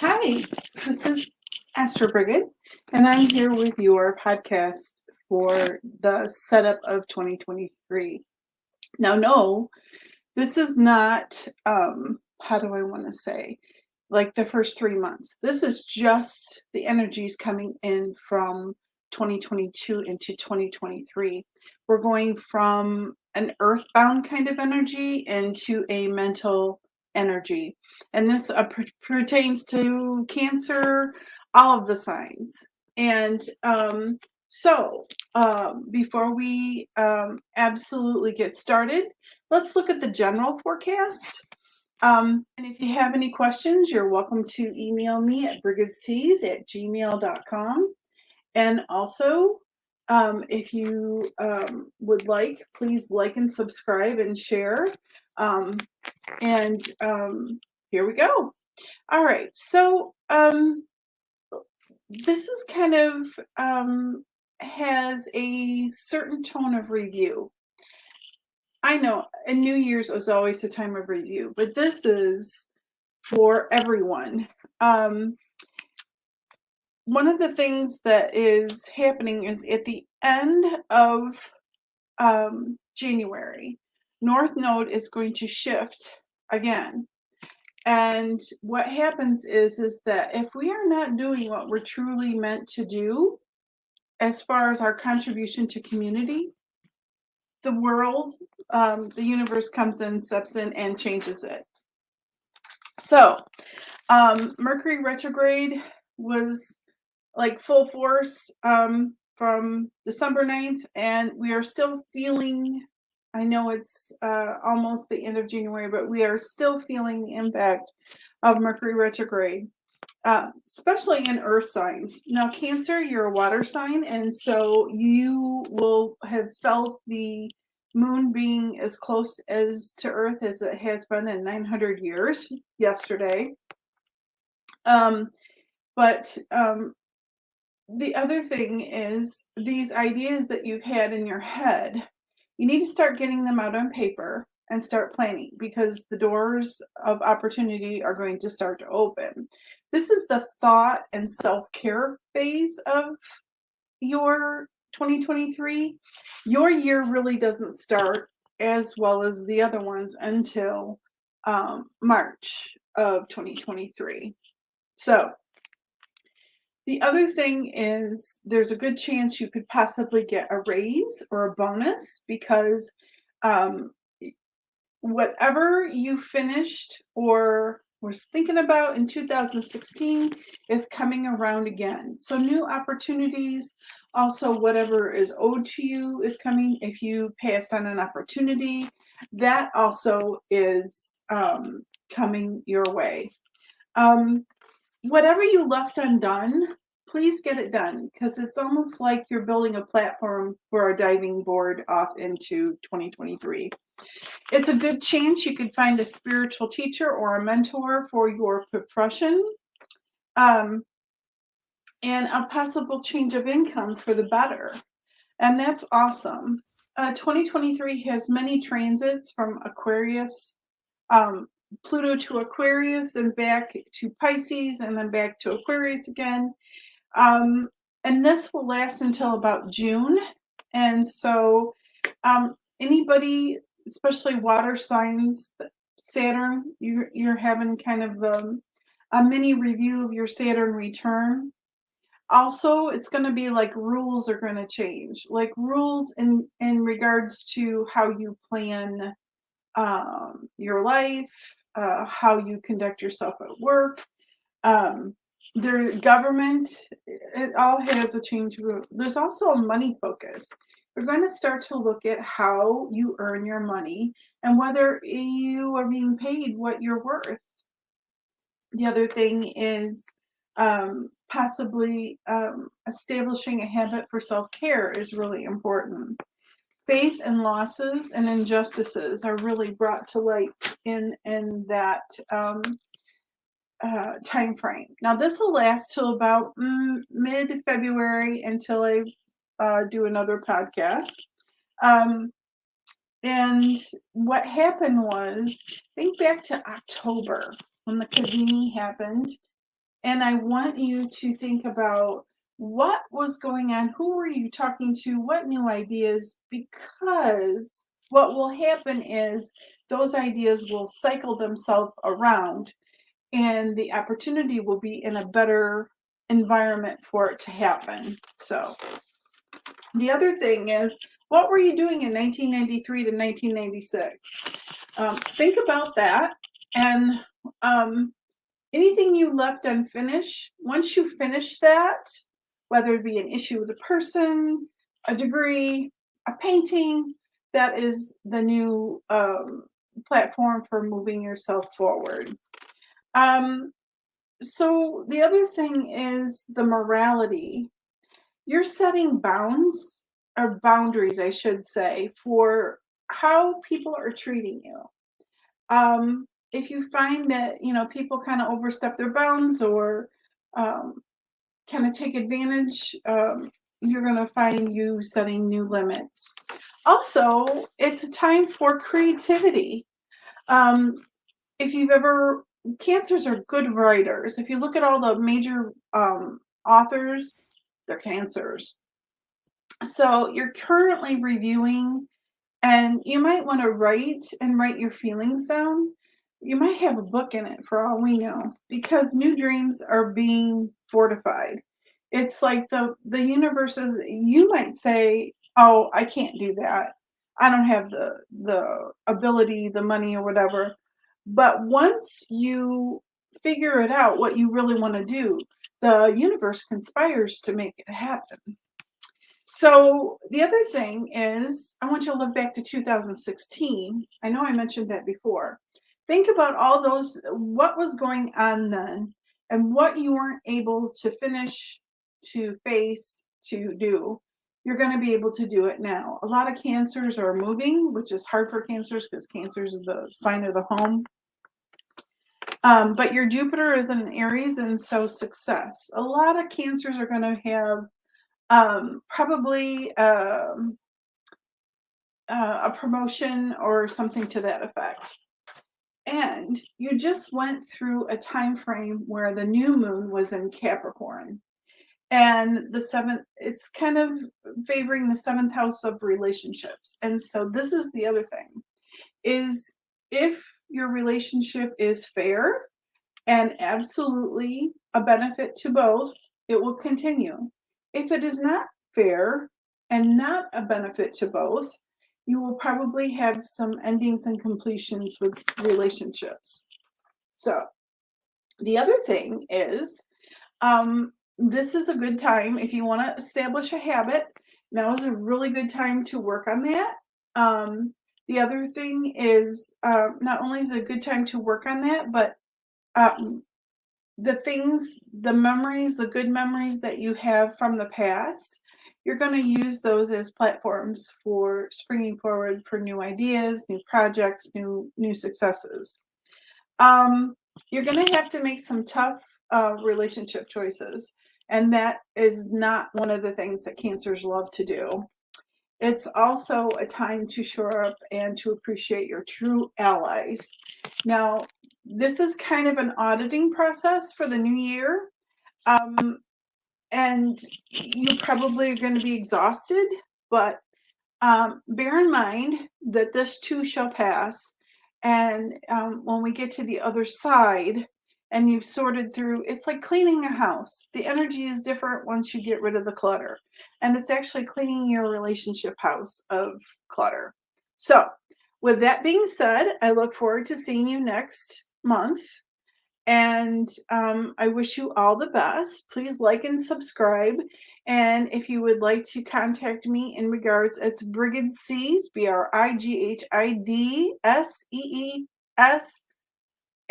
Hi, this is AstroBrighid, and I'm here with your podcast for the setup of 2023. Now, no, this is not, how do I want to say, like the first 3 months. This is just the energies coming in from 2022 into 2023. We're going from an earthbound kind of energy into a mental energy. And this pertains to Cancer, all of the signs. And before we absolutely get started, let's look at the general forecast. And if you have any questions, you're welcome to email me at brigidseas@gmail.com. And also, if you would like, please like and subscribe and share. Um, and Here we go. All right. So this is kind of has a certain tone of review. I know, and New Year's was always a time of review, but this is for everyone. One of the things that is happening is at the end of January, North Node is going to shift again. And what happens is that if we are not doing what we're truly meant to do, as far as our contribution to community, the world, the universe comes in, steps in, and changes it. So, Mercury retrograde was like full force from December 9th, and we are still feeling, I know it's almost the end of January, but we are still feeling the impact of Mercury retrograde, especially in earth signs. Now, Cancer, you're a water sign, and so you will have felt the moon being as close as to Earth as it has been in 900 years yesterday. But the other thing is these ideas that you've had in your head, you need to start getting them out on paper and start planning, because the doors of opportunity are going to start to open. This is the thought and self-care phase of your 2023. Your year really doesn't start as well as the other ones until March of 2023. So the other thing is there's a good chance you could possibly get a raise or a bonus, because whatever you finished or was thinking about in 2016 is coming around again. So new opportunities, also whatever is owed to you is coming. If you passed on an opportunity, that also is coming your way. Whatever you left undone, please get it done, because it's almost like you're building a platform for a diving board off into 2023. It's a good chance you could find a spiritual teacher or a mentor for your profession, and a possible change of income for the better. And that's awesome. 2023 has many transits from Aquarius, Pluto to Aquarius, and back to Pisces, and then back to Aquarius again. And this will last until about June. And so anybody, especially water signs, Saturn, you're having kind of a mini review of your Saturn return. Also, it's going to be like rules are going to change, like rules in regards to how you plan your life, how you conduct yourself at work. Their government, it all has a change. There's also a money focus. We're going to start to look at how you earn your money and whether you are being paid what you're worth. The other thing is possibly establishing a habit for self-care is really important. Faith and losses and injustices are really brought to light in that time frame. Now, this will last till about mid-February until I do another podcast. And what happened was, think back to October when the Kazini happened. And I want you to think about what was going on, who were you talking to, what new ideas, because what will happen is those ideas will cycle themselves around and the opportunity will be in a better environment for it to happen. So the other thing is, what were you doing in 1993 to 1996? Think about that, and anything you left unfinished, once you finish that, whether it be an issue with a person, a degree, a painting, that is the new platform for moving yourself forward. So the other thing is the morality. You're setting bounds, or boundaries, I should say, for how people are treating you. If you find that, people kind of overstep their bounds or kind of take advantage, you're going to find you setting new limits. Also, it's a time for creativity. If you've ever, Cancers are good writers. If you look at all the major authors, they're Cancers. So you're currently reviewing, and you might want to write your feelings down. You might have a book in it for all we know, because new dreams are being fortified. It's like the universe is, you might say, oh, I can't do that. I don't have the ability, the money, or whatever. But once you figure it out, what you really want to do, the universe conspires to make it happen. So the other thing is, I want you to look back to 2016. I know I mentioned that before. Think about all those, what was going on then, and what you weren't able to finish, to face, to do. You're going to be able to do it now. A lot of Cancers are moving, which is hard for Cancers because Cancers is the sign of the home. But your Jupiter is in Aries, and so success. A lot of Cancers are going to have probably a promotion or something to that effect. And you just went through a time frame where the new moon was in Capricorn. And the seventh, it's kind of favoring the seventh house of relationships. And so this is the other thing, is if your relationship is fair and absolutely a benefit to both, it will continue. If it is not fair and not a benefit to both, you will probably have some endings and completions with relationships. So the other thing is, this is a good time if you want to establish a habit. Now is a really good time to work on that. The other thing is, not only is it a good time to work on that, but the things, the memories, the good memories that you have from the past, you're going to use those as platforms for springing forward for new ideas, new projects, new successes. You're going to have to make some tough relationship choices, and that is not one of the things that Cancers love to do. It's also a time to shore up and to appreciate your true allies. Now, this is kind of an auditing process for the new year. And you probably are going to be exhausted, but bear in mind that this too shall pass. And when we get to the other side and you've sorted through, it's like cleaning a house. The energy is different once you get rid of the clutter. And it's actually cleaning your relationship house of clutter. So with that being said, I look forward to seeing you next month. And I wish you all the best. Please like and subscribe. And if you would like to contact me in regards, it's Brigid Sees, BRIGHIDSEES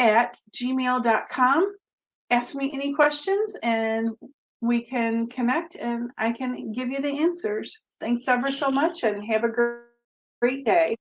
@gmail.com. Ask me any questions and we can connect and I can give you the answers. Thanks ever so much and have a great day.